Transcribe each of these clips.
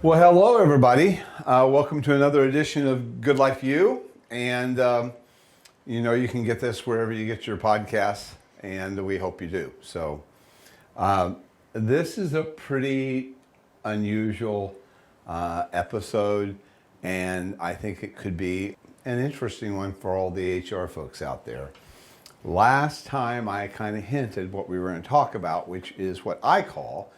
Well, hello everybody. Welcome to another edition of Good Life U. And you can get this wherever you get your podcasts, and we hope you do. So this is a pretty unusual episode, and I think it could be an interesting one for all the HR folks out there. Last time I kind of hinted what we were going to talk about, which is what I call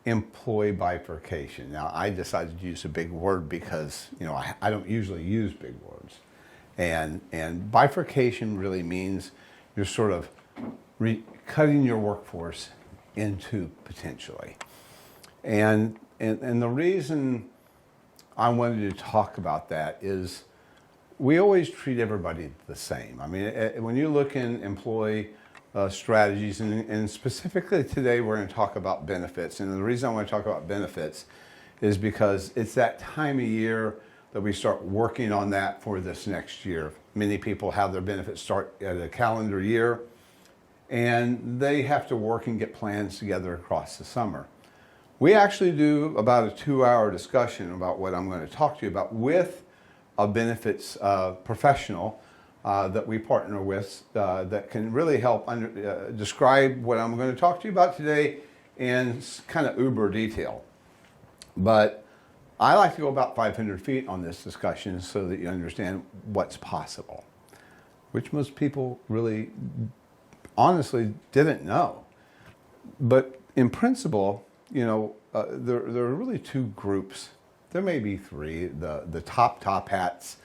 employee bifurcation. Now, I decided to use a big word because, I don't usually use big words. And bifurcation really means you're sort of cutting your workforce into potentially. And the reason I wanted to talk about that is we always treat everybody the same. I mean, when you look in employee strategies, and specifically today we're going to talk about benefits. And the reason I want to talk about benefits is because it's that time of year that we start working on that for this next year. Many people have their benefits start at a calendar year, and they have to work and get plans together across the summer. We actually do about a 2-hour discussion about what I'm going to talk to you about with a benefits professional that we partner with that can really help describe what I'm going to talk to you about today in kind of uber detail. But I like to go about 500 feet on this discussion so that you understand what's possible, which most people really honestly didn't know. But in principle, there are really two groups. There may be three, the top hats,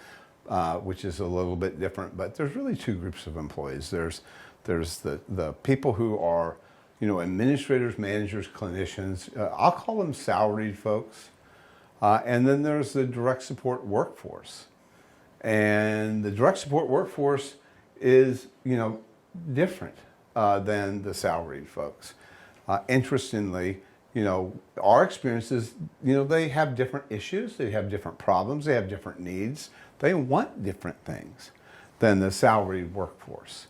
which is a little bit different, but there's really two groups of employees. There's the people who are, administrators, managers, clinicians. I'll call them salaried folks. And then there's the direct support workforce. And the direct support workforce is, different than the salaried folks. Interestingly, our experiences, they have different issues, they have different problems, they have different needs. They want different things than the salaried workforce,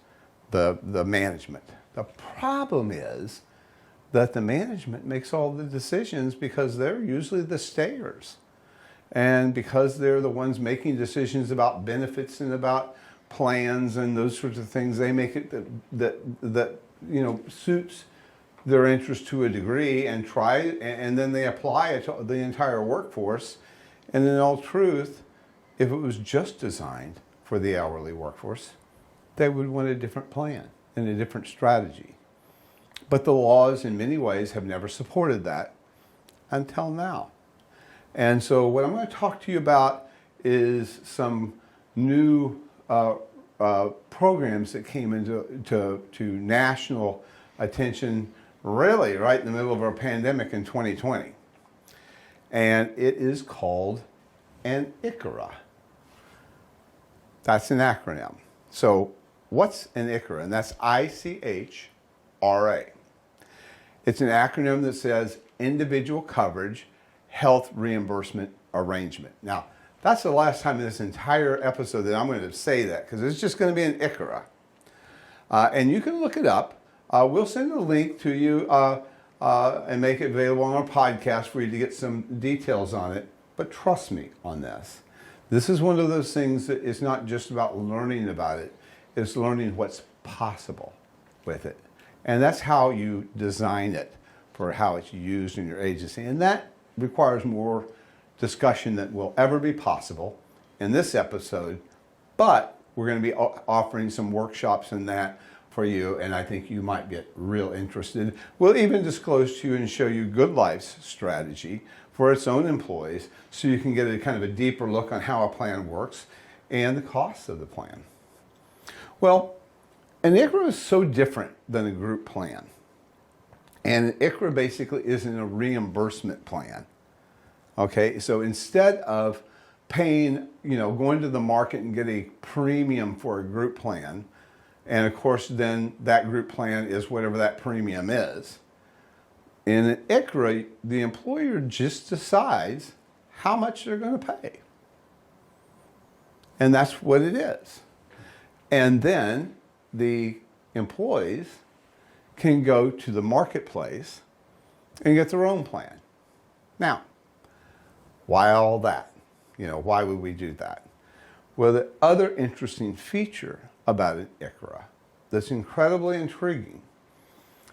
the management. The problem is that the management makes all the decisions because they're usually the stayers. And because they're the ones making decisions about benefits and about plans and those sorts of things, they make it that suits their interest to a degree and then they apply it to the entire workforce. And in all truth, if it was just designed for the hourly workforce, they would want a different plan and a different strategy. But the laws in many ways have never supported that until now. And so what I'm going to talk to you about is some new programs that came into national attention really right in the middle of our pandemic in 2020. And it is called an ICRA. That's an acronym. So what's an ICRA? And that's ICHRA. It's an acronym that says Individual Coverage Health Reimbursement Arrangement. Now, that's the last time in this entire episode that I'm going to say that, because it's just going to be an ICRA. And you can look it up. We'll send a link to you and make it available on our podcast for you to get some details on it. But trust me on this. This is one of those things that is not just about learning about it. It's learning what's possible with it. And that's how you design it for how it's used in your agency. And that requires more discussion than will ever be possible in this episode. But we're going to be offering some workshops in that for you, and I think you might get real interested. We'll even disclose to you and show you GoodLife's strategy for its own employees so you can get a kind of a deeper look on how a plan works and the costs of the plan. Well, an ICRA is so different than a group plan. And an ICRA basically isn't a reimbursement plan. Okay, so instead of paying, going to the market and get a premium for a group plan, and of course then that group plan is whatever that premium is. In an ICRA, the employer just decides how much they're going to pay. And that's what it is. And then the employees can go to the marketplace and get their own plan. Now, Why all that? Why would we do that? Well, the other interesting feature about an ICRA that's incredibly intriguing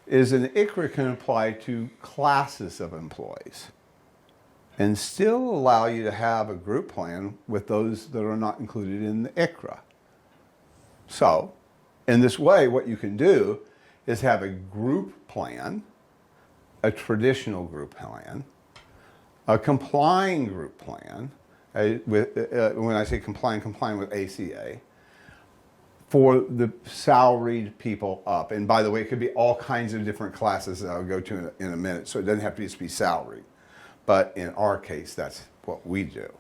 is an ICRA can apply to classes of employees and still allow you to have a group plan with those that are not included in the ICRA. So, in this way, what you can do is have a group plan, a traditional group plan, a complying group plan, when I say complying with ACA, for the salaried people up. And by the way, it could be all kinds of different classes that I'll go to in a minute, so it doesn't have to just be salaried. But in our case, that's what we do.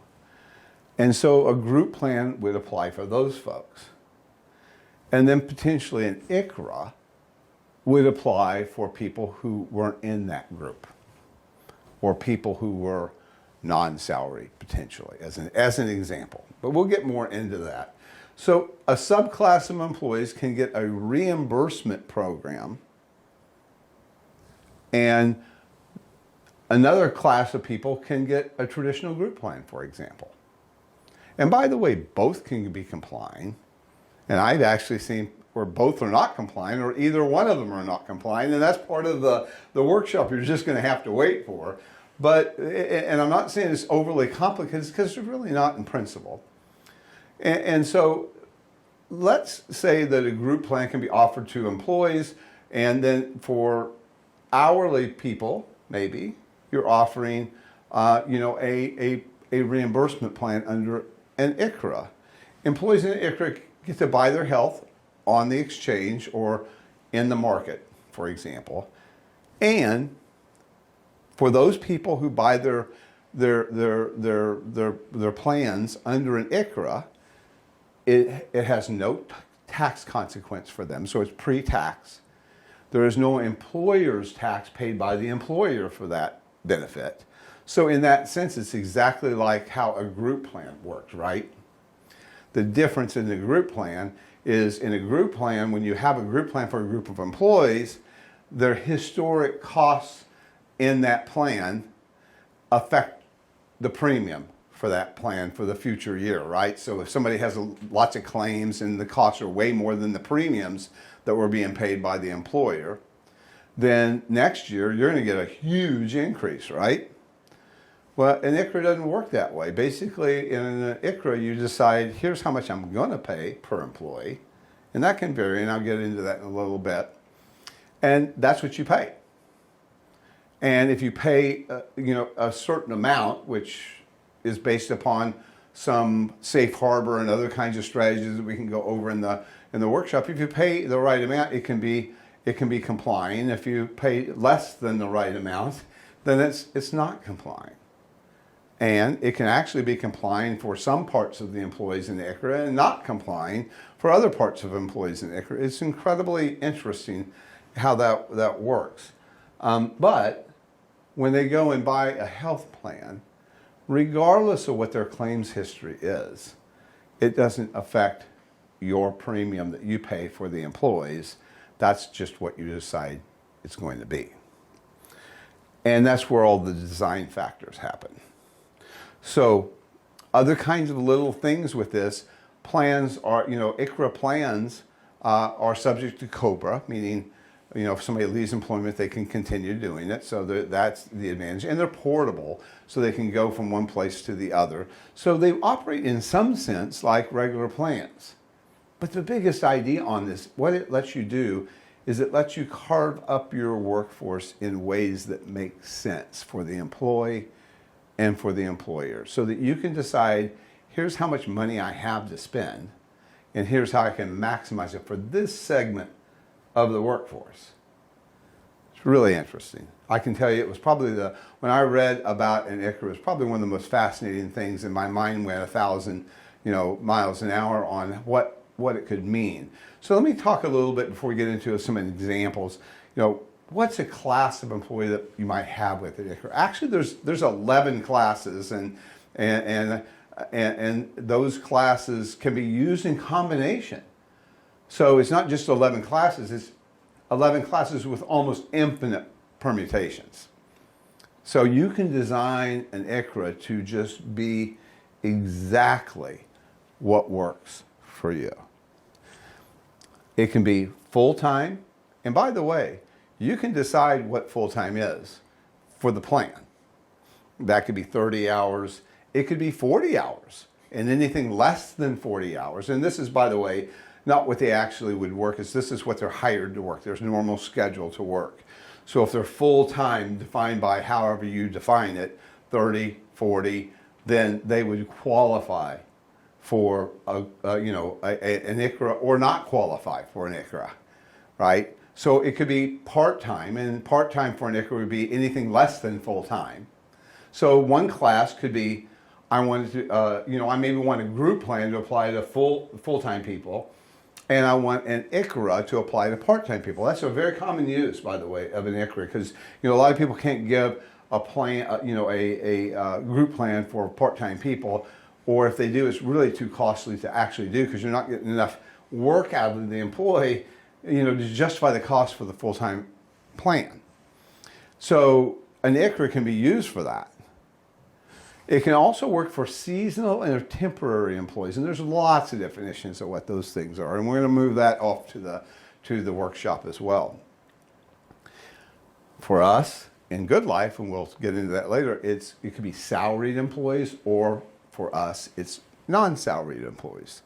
And so a group plan would apply for those folks. And then potentially an ICRA would apply for people who weren't in that group, or people who were non-salary potentially, as an example. But we'll get more into that. So a subclass of employees can get a reimbursement program, and another class of people can get a traditional group plan, for example. And by the way, both can be complying. And I've actually seen where both are not complying, or either one of them are not complying, and that's part of the workshop you're just going to have to wait for. But, and I'm not saying it's overly complicated, because it's really not in principle. And so let's say that a group plan can be offered to employees, and then for hourly people, maybe, you're offering a reimbursement plan under an ICRA. Employees in an ICRA get to buy their health on the exchange or in the market, for example. And for those people who buy their plans under an ICRA, it has no tax consequence for them, so it's pre-tax. There is no employer's tax paid by the employer for that benefit. So in that sense, it's exactly like how a group plan works, right? The difference in the group plan is, in a group plan, when you have a group plan for a group of employees, their historic costs in that plan affect the premium for that plan for the future year, right? So if somebody has lots of claims and the costs are way more than the premiums that were being paid by the employer, then next year you're going to get a huge increase, right? Well, an ICRA doesn't work that way. Basically, in an ICRA, you decide, here's how much I'm going to pay per employee, and that can vary, and I'll get into that in a little bit. And that's what you pay. And if you pay, a certain amount, which is based upon some safe harbor and other kinds of strategies that we can go over in the workshop, if you pay the right amount, it can be complying. If you pay less than the right amount, then it's not complying. And it can actually be complying for some parts of the employees in the ICRA and not complying for other parts of employees in the ICRA. It's incredibly interesting how that works. But when they go and buy a health plan, regardless of what their claims history is, it doesn't affect your premium that you pay for the employees. That's just what you decide it's going to be. And that's where all the design factors happen. So other kinds of little things with this, plans are, ICRA plans are subject to COBRA, meaning, if somebody leaves employment, they can continue doing it. So that's the advantage. And they're portable, so they can go from one place to the other. So they operate in some sense like regular plans. But the biggest idea on this, what it lets you do, is it lets you carve up your workforce in ways that make sense for the employee and for the employer, so that you can decide, here's how much money I have to spend, and here's how I can maximize it for this segment of the workforce. It's really interesting. I can tell you, it was probably when I read about an ICRA, it was probably one of the most fascinating things, and my mind went 1,000 miles an hour on what it could mean. So let me talk a little bit before we get into some examples. What's a class of employee that you might have with an ICRA? Actually, there's 11 classes, and those classes can be used in combination. So it's not just 11 classes, it's 11 classes with almost infinite permutations. So you can design an ICRA to just be exactly what works for you. It can be full-time, and by the way, you can decide what full-time is for the plan. That could be 30 hours, it could be 40 hours, and anything less than 40 hours. And this is, by the way, not what they actually would work, this is what they're hired to work. There's a normal schedule to work. So if they're full-time, defined by however you define it, 30, 40, then they would qualify for an ICRA or not qualify for an ICRA, right? So it could be part-time, and part-time for an ICRA would be anything less than full-time. So one class could be, I wanted to, I maybe want a group plan to apply to full-time people, and I want an ICRA to apply to part-time people. That's a very common use, by the way, of an ICRA, because a lot of people can't give a plan, a group plan for part-time people, or if they do, it's really too costly to actually do because you're not getting enough work out of the employee, to justify the cost for the full-time plan. So an ICRA can be used for that. It can also work for seasonal and temporary employees, and there's lots of definitions of what those things are, and we're going to move that off to the workshop as well. For us in GoodLife, and we'll get into that later, it could be salaried employees, or for us, it's non-salaried employees.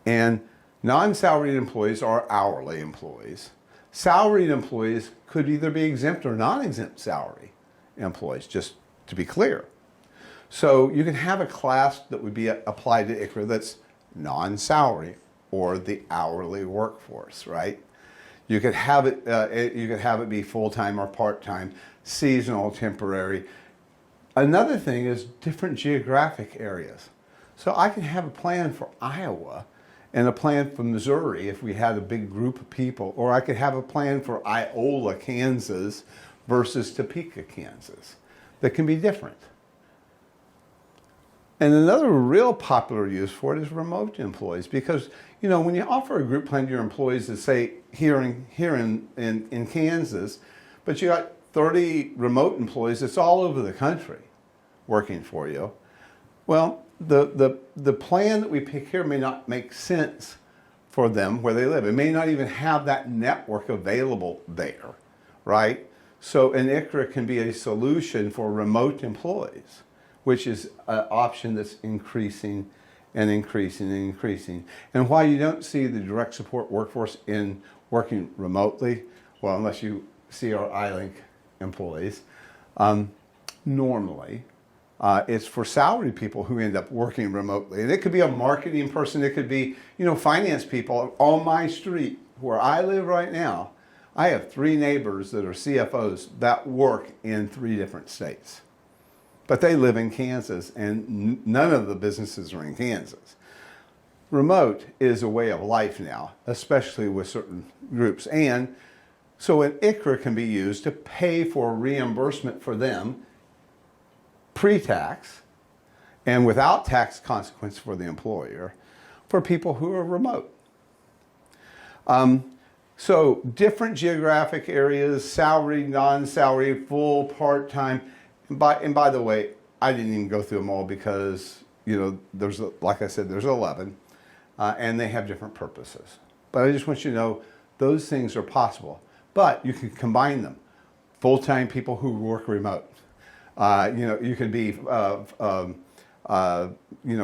And non-salaried employees are hourly employees. Salaried employees could either be exempt or non-exempt salary employees, just to be clear. So you can have a class that would be applied to ICRA that's non-salary or the hourly workforce, right? You could have it be full-time or part-time, seasonal, temporary. Another thing is different geographic areas. So I can have a plan for Iowa and a plan for Missouri if we had a big group of people, or I could have a plan for Iola, Kansas versus Topeka, Kansas. That can be different. And another real popular use for it is remote employees, because when you offer a group plan to your employees that say here in Kansas, but you got 30 remote employees that's all over the country working for you, well, the plan that we pick here may not make sense for them where they live. It may not even have that network available there, right? So an ICRA can be a solution for remote employees, which is an option that's increasing and increasing and increasing. And why you don't see the direct support workforce in working remotely, well, unless you see our iLink employees, normally it's for salaried people who end up working remotely. And it could be a marketing person, it could be, finance people. On my street where I live right now, I have 3 neighbors that are CFOs that work in 3 different states. But they live in Kansas, and none of the businesses are in Kansas. Remote is a way of life now, especially with certain groups. And so an ICRA can be used to pay for reimbursement for them pre-tax and without tax consequence for the employer for people who are remote. So different geographic areas, salary, non-salary, full, part-time. And by the way, I didn't even go through them all because, there's, like I said, there's 11, and they have different purposes. But I just want you to know those things are possible. But you can combine them. Full-time people who work remote. You can be,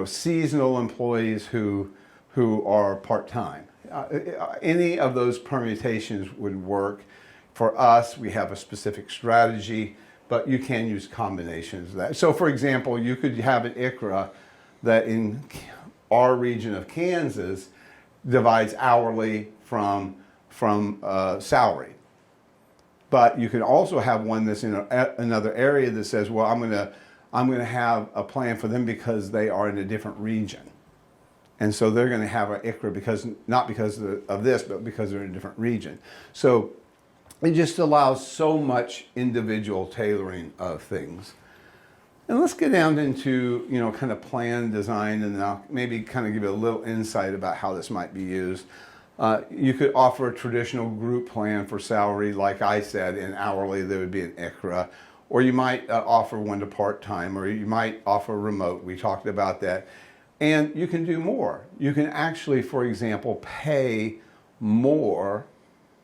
seasonal employees who are part-time. Any of those permutations would work. For us, we have a specific strategy, but you can use combinations of that. So for example, you could have an ICRA that in our region of Kansas divides hourly from salary. But you can also have one that's in another area that says, well, I'm going to have a plan for them because they are in a different region. And so they're going to have an ICRA not because of this, but because they're in a different region. So it just allows so much individual tailoring of things. And let's get down into, kind of plan design, and I'll maybe kind of give you a little insight about how this might be used. You could offer a traditional group plan for salary, like I said, and hourly there would be an ICRA. or you might offer one to part-time, or you might offer remote. We talked about that. And you can do more. You can actually, for example, pay more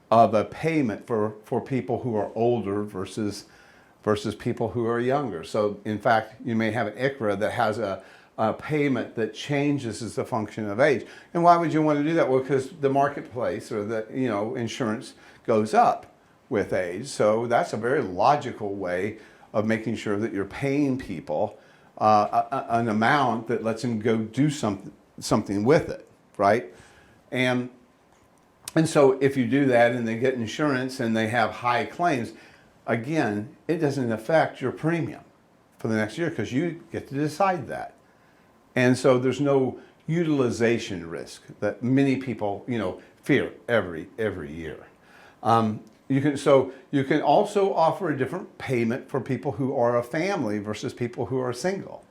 of a payment for people who are older versus people who are younger. So in fact, you may have an ICRA that has a payment that changes as a function of age. And why would you want to do that? Well, because the marketplace or the insurance goes up with age. So that's a very logical way of making sure that you're paying people an amount that lets them go do something with it, right? And so if you do that and they get insurance and they have high claims, again, it doesn't affect your premium for the next year because you get to decide that. And so there's no utilization risk that many people, fear every year. You can also offer a different payment for people who are a family versus people who are single.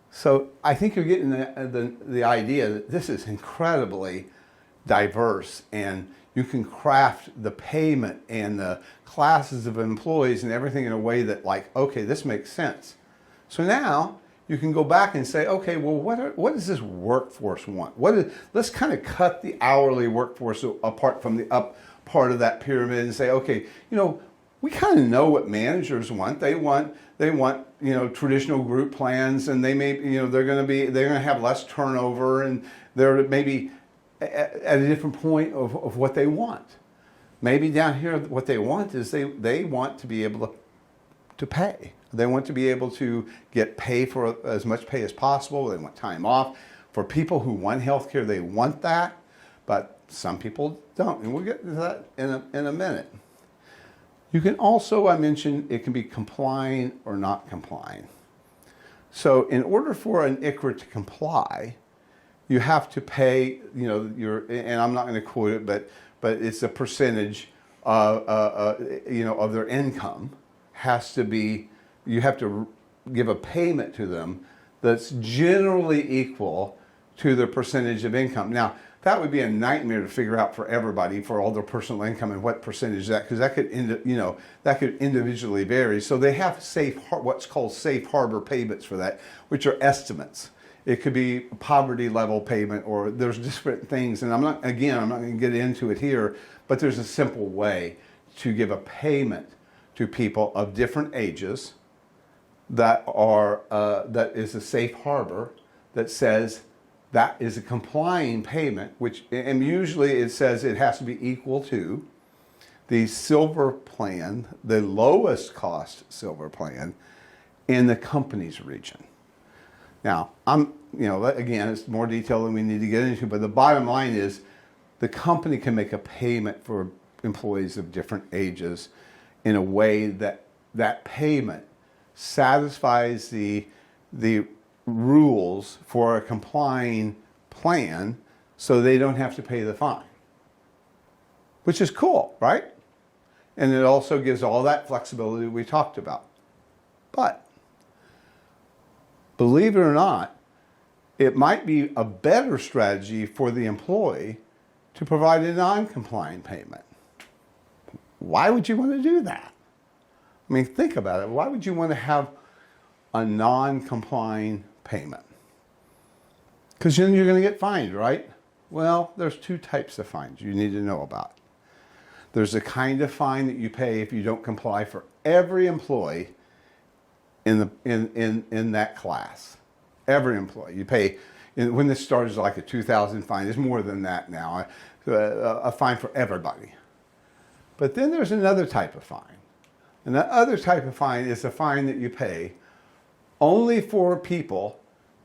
So I think you're getting the idea that this is incredibly diverse, and you can craft the payment and the classes of employees and everything in a way that, like, okay, this makes sense. So now you can go back and say, okay, well, what does this workforce want? Let's kind of cut the hourly workforce apart from the up part of that pyramid and say, okay, we kind of know what managers want. They want traditional group plans, and they may, they're going to have less turnover, and they're maybe at a different point of what they want. Maybe down here, what they want is they want to be able to pay. They want to be able to get pay for as much pay as possible. They want time off. For people who want health care, they want that, but some people don't. And we'll get to that in a minute. You can also, I mentioned, it can be complying or not complying. So in order for an ICRA to comply, you have to pay, and I'm not going to quote it, but it's a percentage of their income has to be, you have to give a payment to them that's generally equal to the percentage of income. Now, that would be a nightmare to figure out for everybody, for all their personal income and what percentage because that could individually vary. So they have what's called safe harbor payments for that, which are estimates. It could be poverty level payment, or there's different things. And I'm not going to get into it here, but there's a simple way to give a payment to people of different ages that is a safe harbor that says that is a complying payment, and usually it says it has to be equal to the silver plan, the lowest cost silver plan in the company's region. Now, again, it's more detail than we need to get into, but the bottom line is the company can make a payment for employees of different ages in a way that payment satisfies the rules for a complying plan so they don't have to pay the fine, which is cool, right? And it also gives all that flexibility we talked about. But believe it or not, it might be a better strategy for the employee to provide a non-compliant payment. Why would you want to do that? I mean, think about it. Why would you want to have a non-complying payment? Because then you're going to get fined, right? Well, there's two types of fines you need to know about. There's a kind of fine that you pay if you don't comply for every employee in that class. Every employee. You pay, when this started, like a $2,000 fine. It's more than that now. A fine for everybody. But then there's another type of fine. And that other type of fine is a fine that you pay only for people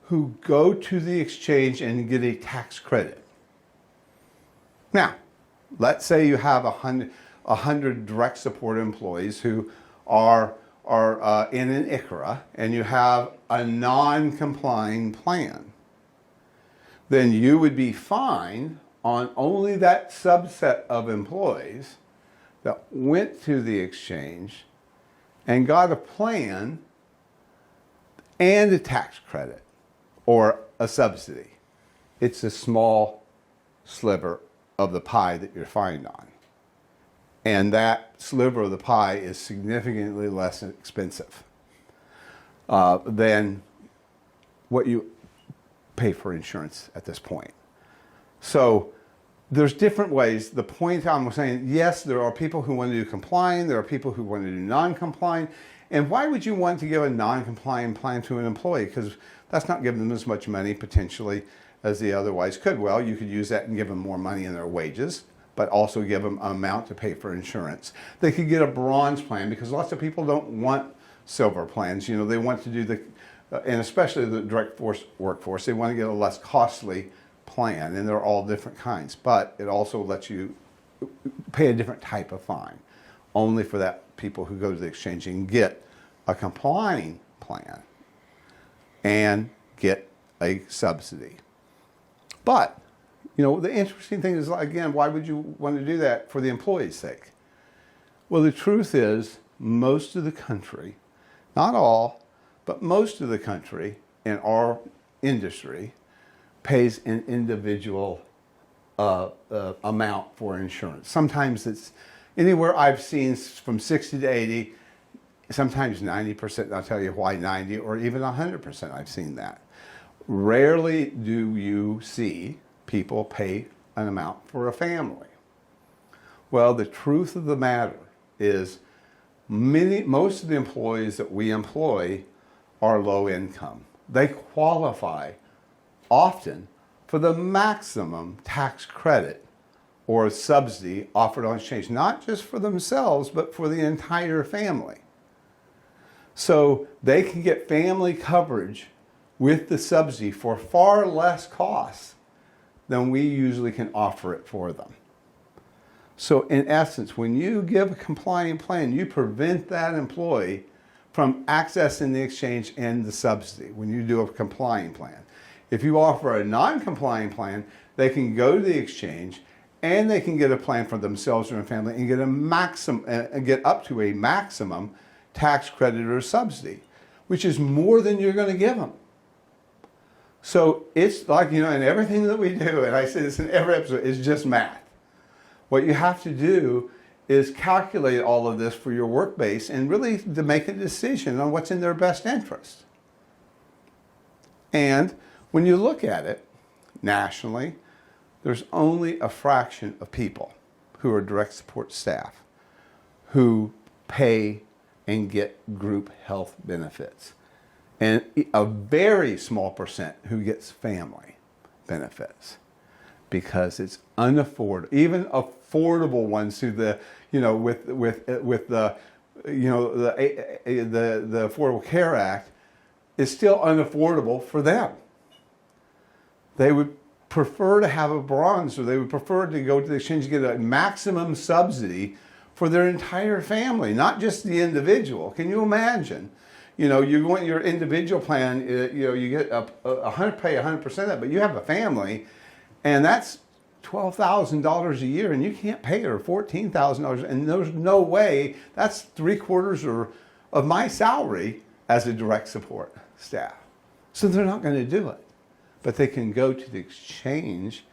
who go to the exchange and get a tax credit. Now, let's say you have 100 direct support employees who are in an ICRA, and you have a non-complying plan. Then you would be fined on only that subset of employees that went to the exchange and got a plan and a tax credit or a subsidy. It's a small sliver of the pie that you're fined on. And that sliver of the pie is significantly less expensive than what you pay for insurance at this point. So there's different ways. The point I'm saying, yes, there are people who want to do compliant, there are people who want to do non-compliant. And why would you want to give a non-compliant plan to an employee? Because that's not giving them as much money potentially as they otherwise could. Well, you could use that and give them more money in their wages, but also give them an amount to pay for insurance. They could get a bronze plan because lots of people don't want silver plans. You know, they want to do the, and especially the direct workforce, they want to get a less costly plan, and they're all different kinds. But it also lets you pay a different type of fine, only for that people who go to the exchange and get a complying plan and get a subsidy. But, you know, the interesting thing is, again, why would you want to do that for the employee's sake? Well, the truth is, most of the country, not all, but most of the country in our industry pays an individual amount for insurance. Sometimes it's anywhere I've seen from 60 to 80, sometimes 90%, I'll tell you why 90, or even 100% I've seen that. Rarely do you see people pay an amount for a family. Well, the truth of the matter is most of the employees that we employ are low income. They qualify often for the maximum tax credit or subsidy offered on exchange, not just for themselves, but for the entire family. So they can get family coverage with the subsidy for far less costs than we usually can offer it for them. So in essence, when you give a compliant plan, you prevent that employee from accessing the exchange and the subsidy when you do a compliant plan. If you offer a non-compliant plan, they can go to the exchange and they can get a plan for themselves or their family and get a maximum, get up to a maximum tax credit or subsidy, which is more than you're going to give them. So it's like, you know, in everything that we do, and I say this in every episode, it's just math. What you have to do is calculate all of this for your work base and really to make a decision on what's in their best interest. And when you look at it nationally, there's only a fraction of people who are direct support staff who pay and get group health benefits, and a very small percent who gets family benefits, because it's unaffordable. Even affordable ones through the, you know, with the, you know, the Affordable Care Act is still unaffordable for them. They would prefer to have a bronze, or they would prefer to go to the exchange and get a maximum subsidy for their entire family, not just the individual. Can you imagine? You know, you want your individual plan, you know, you get pay 100% of that, but you have a family, and that's $12,000 a year, and you can't pay it, or $14,000, and there's no way. That's 3/4 of my salary as a direct support staff. So they're not going to do it, but they can go to the exchange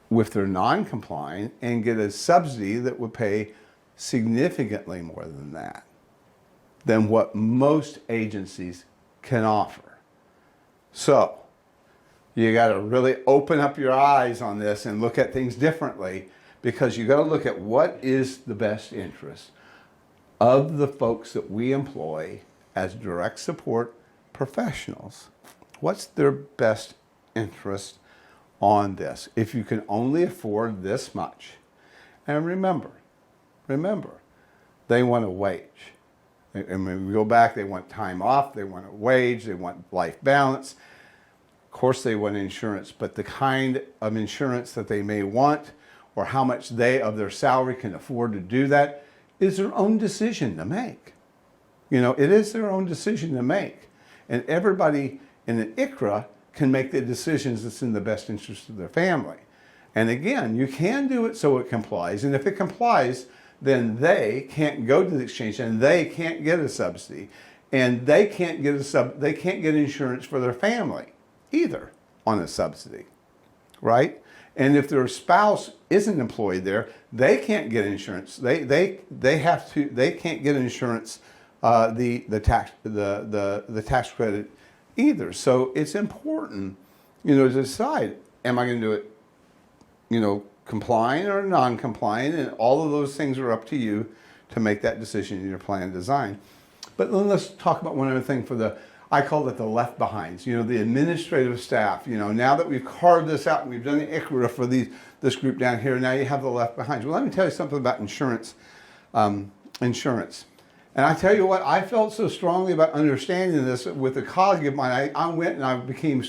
with their non-compliant and get a subsidy that would pay significantly more than that, than what most agencies can offer. So you got to really open up your eyes on this and look at things differently, because you got to look at what is the best interest of the folks that we employ as direct support professionals. What's their best interest on this? If you can only afford this much, and remember, they want a wage. And when we go back, they want time off, they want a wage, they want life balance. Of course they want insurance, but the kind of insurance that they may want, or how much they of their salary can afford to do that, is their own decision to make. You know, it is their own decision to make. And everybody in an ICRA can make the decisions that's in the best interest of their family. And again, you can do it so it complies, and if it complies, then they can't go to the exchange and they can't get a subsidy, and they can't get insurance for their family either on a subsidy, right? And if their spouse isn't employed there, they can't get insurance. They can't get insurance, the tax credit either. So it's important, to decide, am I going to do it, compliant or non-compliant, and all of those things are up to you to make that decision in your plan design. But then let's talk about one other thing I call it the left behinds, the administrative staff. Now that we've carved this out and we've done the ICRA for this group down here, now you have the left behinds. Well, let me tell you something about insurance. And I tell you what, I felt so strongly about understanding this with a colleague of mine. I went and I became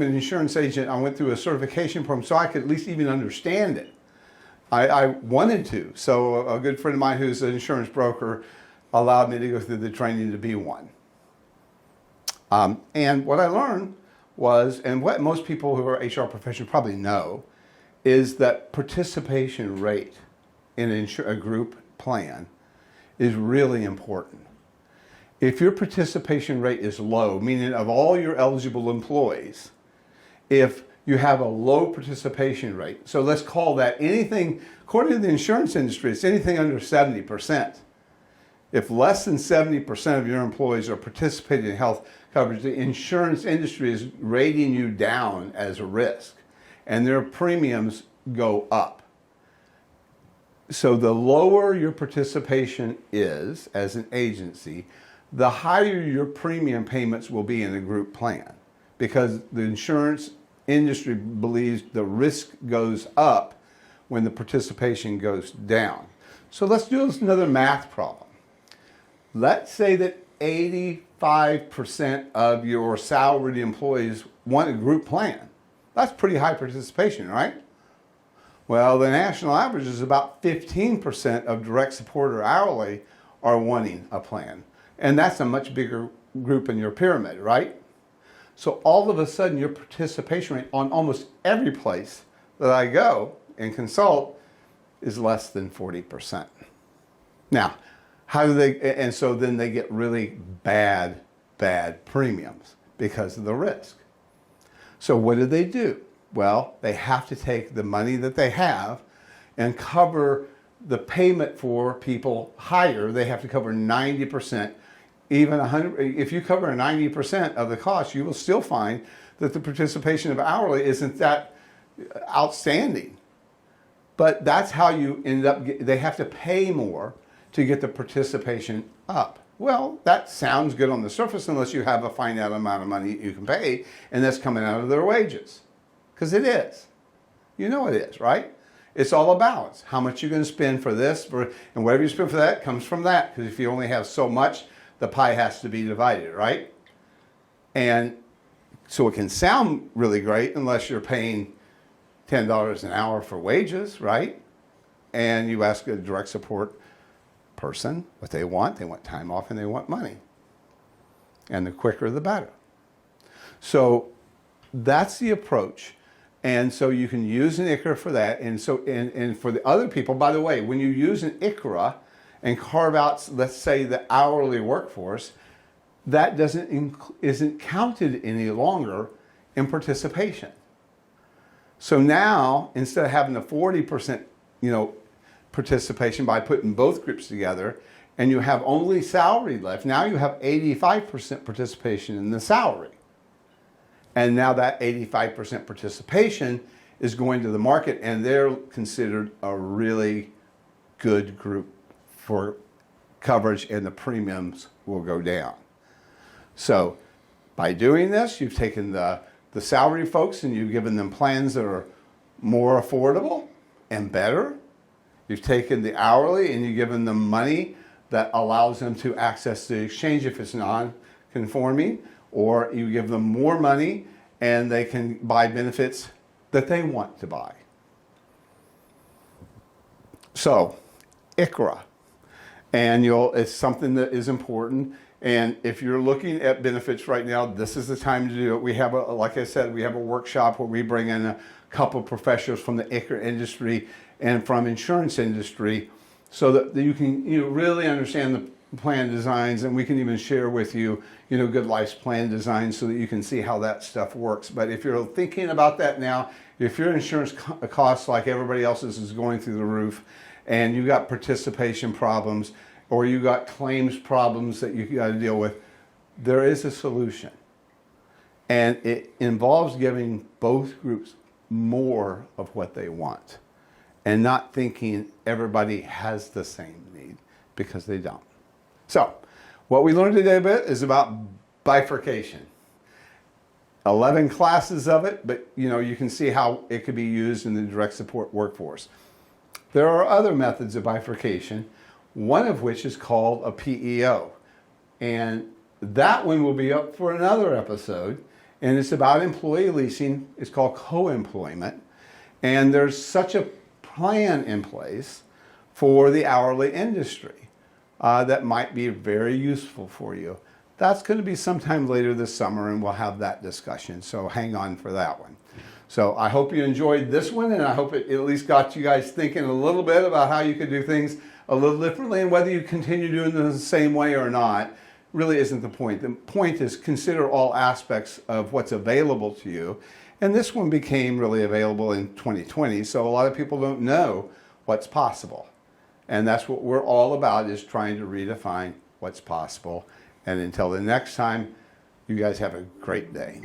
an insurance agent. I went through a certification program so I could at least even understand it. I wanted to. So a good friend of mine who's an insurance broker allowed me to go through the training to be one. And what I learned was, and what most people who are HR professionals probably know, is that participation rate in a group plan is really important. If your participation rate is low, meaning of all your eligible employees, if you have a low participation rate, so let's call that anything, according to the insurance industry, it's anything under 70%. If less than 70% of your employees are participating in health coverage, the insurance industry is rating you down as a risk, and their premiums go up. So the lower your participation is as an agency, the higher your premium payments will be in a group plan, because the insurance industry believes the risk goes up when the participation goes down. So let's do another math problem. Let's say that 85% of your salaried employees want a group plan. That's pretty high participation, right? Well, the national average is about 15% of direct support or hourly are wanting a plan. And that's a much bigger group in your pyramid, right? So all of a sudden, your participation rate on almost every place that I go and consult is less than 40%. Now, and so then they get really bad premiums because of the risk. So what do? Well, they have to take the money that they have and cover the payment for people higher. They have to cover 90%, even 100. If you cover 90% of the cost, you will still find that the participation of hourly isn't that outstanding. But that's how you end up, they have to pay more to get the participation up. Well, that sounds good on the surface unless you have a finite amount of money you can pay, and that's coming out of their wages. Because it is. You know it is, right? It's all a balance. How much you're going to spend for this, and whatever you spend for that comes from that. Because if you only have so much, the pie has to be divided, right? And so it can sound really great unless you're paying $10 an hour for wages, right? And you ask a direct support person what they want time off and they want money. And the quicker the better. So that's the approach. And so you can use an ICRA for that. And so and for the other people, by the way, when you use an ICRA and carve out, let's say, the hourly workforce, that isn't counted any longer in participation. So now, instead of having a 40%, participation by putting both groups together, and you have only salary left, now you have 85% participation in the salary. And now that 85% participation is going to the market, and they're considered a really good group for coverage, and the premiums will go down. So by doing this, you've taken the salary folks and you've given them plans that are more affordable and better. You've taken the hourly and you've given them money that allows them to access the exchange if it's non-conforming, or you give them more money and they can buy benefits that they want to buy. So, ICRA. And it's something that is important. And if you're looking at benefits right now, this is the time to do it. We have like I said, we have a workshop where we bring in a couple of professionals from the ICRA industry and from insurance industry, so that you can really understand plan designs, and we can even share with you, GoodLife's plan designs so that you can see how that stuff works. But if you're thinking about that now, if your insurance costs like everybody else's is going through the roof, and you got participation problems, or you got claims problems that you got to deal with, there is a solution. And it involves giving both groups more of what they want and not thinking everybody has the same need, because they don't. So what we learned today a bit is about bifurcation. 11 classes of it, but you can see how it could be used in the direct support workforce. There are other methods of bifurcation, one of which is called a PEO. And that one will be up for another episode. And it's about employee leasing. It's called co-employment. And there's such a plan in place for the hourly industry that might be very useful for you. That's going to be sometime later this summer, and we'll have that discussion. So hang on for that one. So I hope you enjoyed this one, and I hope it at least got you guys thinking a little bit about how you could do things a little differently, and whether you continue doing them the same way or not really isn't the point. The point is consider all aspects of what's available to you. And this one became really available in 2020, so a lot of people don't know what's possible. And that's what we're all about, is trying to redefine what's possible. And until the next time, you guys have a great day.